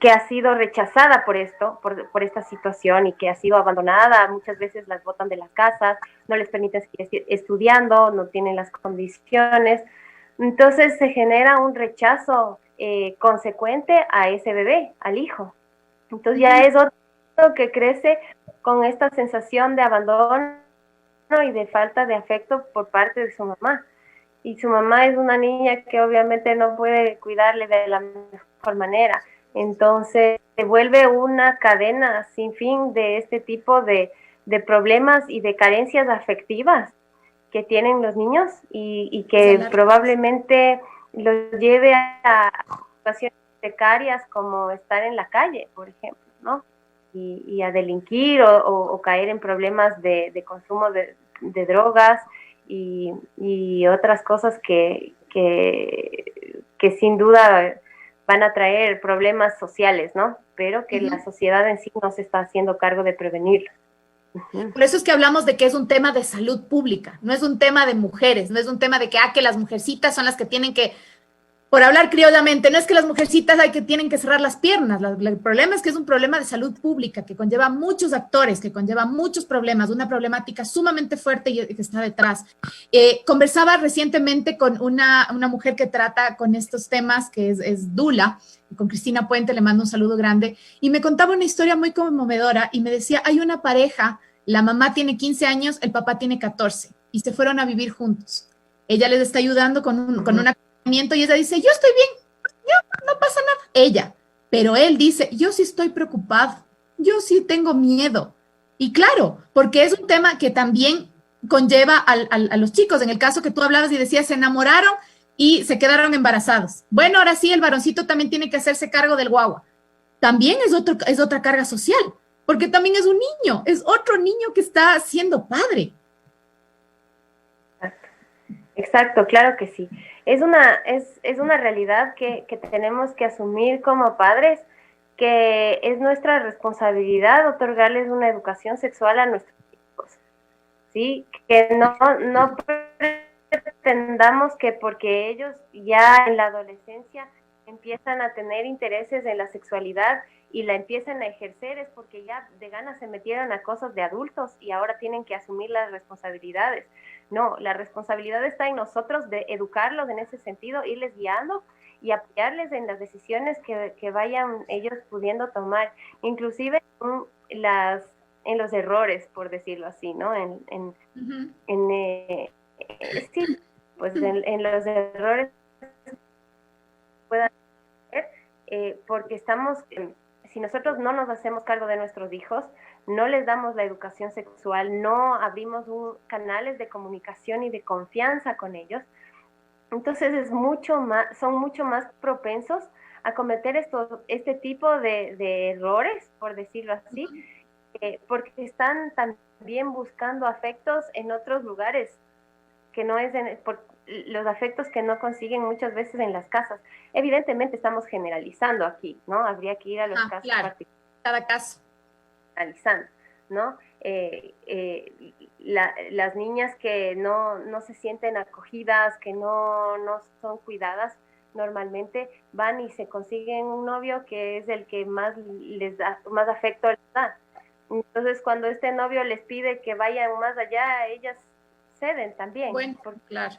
que ha sido rechazada por esto, por esta situación, y que ha sido abandonada, muchas veces las botan de las casas, no les permiten seguir estudiando, no tienen las condiciones, entonces se genera un rechazo consecuente a ese bebé, al hijo. Entonces ya es otro que crece con esta sensación de abandono y de falta de afecto por parte de su mamá. Y su mamá es una niña que obviamente no puede cuidarle de la mejor manera. Entonces se vuelve una cadena sin fin de este tipo de problemas y de carencias afectivas que tienen los niños y que probablemente los lleve a situaciones precarias como estar en la calle, por ejemplo, ¿no? Y a delinquir o caer en problemas de consumo de drogas y otras cosas que sin duda van a traer problemas sociales, ¿no? Pero que la sociedad en sí no se está haciendo cargo de prevenirlos. Por eso es que hablamos de que es un tema de salud pública, no es un tema de mujeres, no es un tema de que las mujercitas son las que tienen que, por hablar criollamente, no es que las mujercitas tienen que cerrar las piernas, el problema es que es un problema de salud pública que conlleva muchos actores, que conlleva muchos problemas, una problemática sumamente fuerte y que está detrás. Conversaba recientemente con una mujer que trata con estos temas, que es Dula, con Cristina Puente, le mando un saludo grande, y me contaba una historia muy conmovedora y me decía, hay una pareja, la mamá tiene 15 años, el papá tiene 14, y se fueron a vivir juntos. Ella les está ayudando con un acompañamiento y ella dice, yo estoy bien, no pasa nada. Ella, pero él dice, yo sí estoy preocupado, yo sí tengo miedo. Y claro, porque es un tema que también conlleva a los chicos, en el caso que tú hablabas y decías, se enamoraron y se quedaron embarazados. Bueno, ahora sí, el varoncito también tiene que hacerse cargo del guagua. También es otra carga social, porque también es un niño, es otro niño que está siendo padre. Exacto, claro que sí. Es una realidad que tenemos que asumir como padres, que es nuestra responsabilidad otorgarles una educación sexual a nuestros hijos, ¿sí? Que no pretendamos que porque ellos ya en la adolescencia empiezan a tener intereses en la sexualidad y la empiezan a ejercer es porque ya de ganas se metieron a cosas de adultos y ahora tienen que asumir las responsabilidades. No, la responsabilidad está en nosotros de educarlos en ese sentido, irles guiando y apoyarles en las decisiones que vayan ellos pudiendo tomar, inclusive en los errores, por decirlo así, ¿no? Sí, pues en los errores puedan ser, porque si nosotros no nos hacemos cargo de nuestros hijos, no les damos la educación sexual, no abrimos canales de comunicación y de confianza con ellos, entonces son mucho más propensos a cometer este tipo de errores, por decirlo así, porque están también buscando afectos en otros lugares, que no es por los afectos que no consiguen muchas veces en las casas. Evidentemente estamos generalizando aquí, ¿no? Habría que ir a los casos particulares. Cada caso. Analizando, ¿no? Las niñas que no se sienten acogidas, que no son cuidadas, normalmente van y se consiguen un novio que es el que más les da, más afecto les da. Entonces, cuando este novio les pide que vayan más allá, ellas ceden también. Bueno, claro.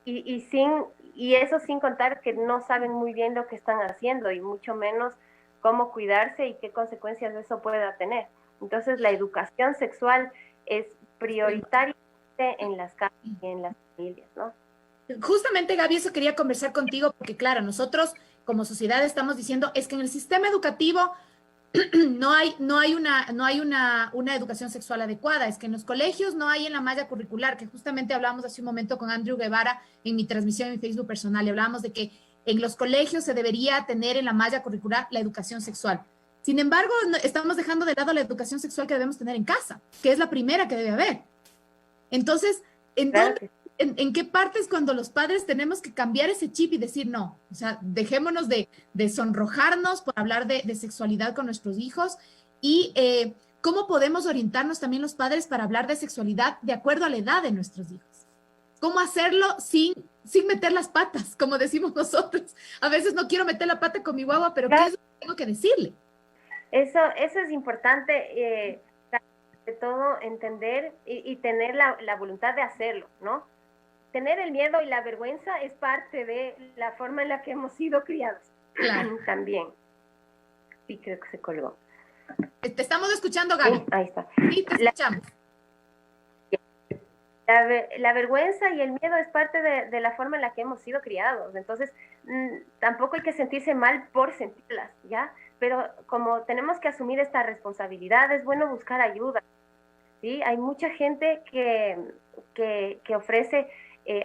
Y eso sin contar que no saben muy bien lo que están haciendo y mucho menos cómo cuidarse y qué consecuencias eso pueda tener. Entonces, la educación sexual es prioritaria en las casas y en las familias, ¿no? Justamente, Gaby, eso quería conversar contigo, porque claro, nosotros como sociedad estamos diciendo es que en el sistema educativo no hay una educación sexual adecuada, es que en los colegios no hay en la malla curricular, que justamente hablábamos hace un momento con Andrew Guevara en mi transmisión en Facebook personal, y hablábamos de que en los colegios se debería tener en la malla curricular la educación sexual. Sin embargo, estamos dejando de lado la educación sexual que debemos tener en casa, que es la primera que debe haber. Entonces, ¿en qué partes cuando los padres tenemos que cambiar ese chip y decir no? O sea, dejémonos de sonrojarnos por hablar de sexualidad con nuestros hijos y cómo podemos orientarnos también los padres para hablar de sexualidad de acuerdo a la edad de nuestros hijos. ¿Cómo hacerlo sin meter las patas, como decimos nosotros? A veces no quiero meter la pata con mi guagua, pero ¿qué es lo que tengo que decirle? Eso es importante, de todo entender y tener la voluntad de hacerlo, ¿no? Tener el miedo y la vergüenza es parte de la forma en la que hemos sido criados. Claro. También. Sí, creo que se colgó. Te estamos escuchando, Gaby. Sí, ahí está. Sí, te escuchamos. La vergüenza y el miedo es parte de la forma en la que hemos sido criados. Entonces, tampoco hay que sentirse mal por sentirlas, ¿ya? Pero como tenemos que asumir esta responsabilidad, es bueno buscar ayuda, ¿sí? Hay mucha gente que ofrece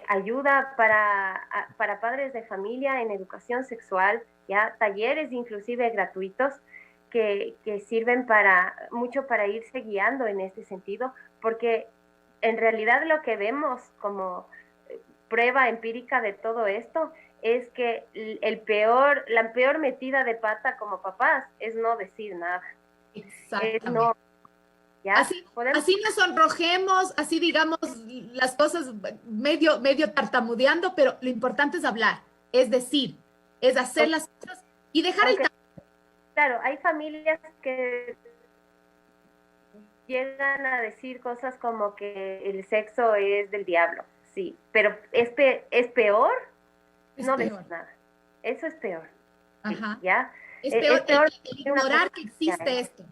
ayuda para padres de familia en educación sexual, ya talleres inclusive gratuitos que sirven mucho para irse guiando en este sentido, porque en realidad lo que vemos como prueba empírica de todo esto es que la peor metida de pata como papás es no decir nada. Exactamente. No, ¿ya? Así nos sonrojemos, así digamos las cosas medio tartamudeando, pero lo importante es hablar, es decir, es hacer las cosas y dejar el... Claro, hay familias que llegan a decir cosas como que el sexo es del diablo, sí, pero es peor no decir nada. Eso es peor. Ajá. ¿Sí? ¿Ya? Es peor ignorar que existe esto.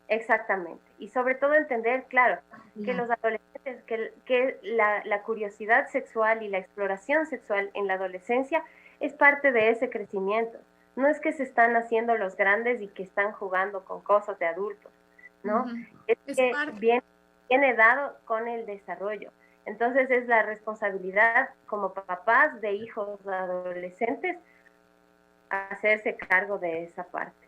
Exactamente. Y sobre todo entender, claro, que los adolescentes, que la curiosidad sexual y la exploración sexual en la adolescencia es parte de ese crecimiento. No es que se están haciendo los grandes y que están jugando con cosas de adultos, ¿no? Es que viene dado con el desarrollo. Entonces es la responsabilidad como papás de hijos adolescentes hacerse cargo de esa parte.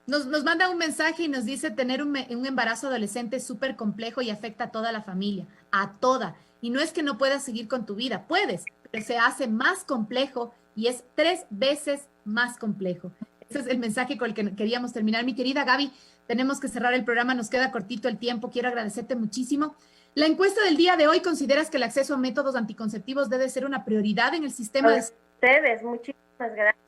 Nos manda un mensaje y nos dice tener un embarazo adolescente es súper complejo y afecta a toda la familia, a toda. Y no es que no puedas seguir con tu vida, puedes, pero se hace más complejo y es 3 veces más complejo. Ese es el mensaje con el que queríamos terminar. Mi querida Gaby, tenemos que cerrar el programa, nos queda cortito el tiempo, quiero agradecerte muchísimo. La encuesta del día de hoy, ¿consideras que el acceso a métodos anticonceptivos debe ser una prioridad en el sistema de... Ustedes, muchísimas gracias.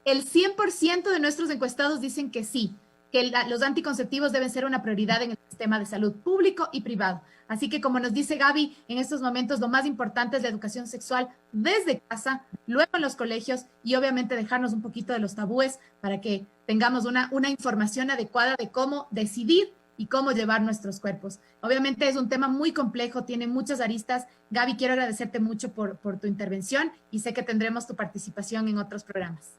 El 100% de nuestros encuestados dicen que sí, que los anticonceptivos deben ser una prioridad en el sistema de salud público y privado. Así que, como nos dice Gaby, en estos momentos lo más importante es la educación sexual desde casa, luego en los colegios y obviamente dejarnos un poquito de los tabúes para que tengamos una información adecuada de cómo decidir y cómo llevar nuestros cuerpos. Obviamente es un tema muy complejo, tiene muchas aristas. Gaby, quiero agradecerte mucho por tu intervención y sé que tendremos tu participación en otros programas.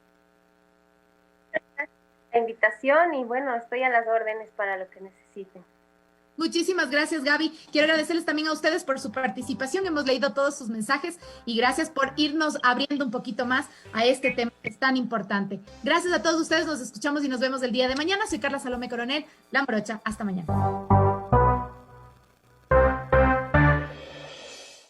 La invitación y bueno, estoy a las órdenes para lo que necesiten. Muchísimas gracias, Gaby. Quiero agradecerles también a ustedes por su participación. Hemos leído todos sus mensajes y gracias por irnos abriendo un poquito más a este tema que es tan importante. Gracias a todos ustedes. Nos escuchamos y nos vemos el día de mañana. Soy Carla Salomé Coronel, La Morocha. Hasta mañana.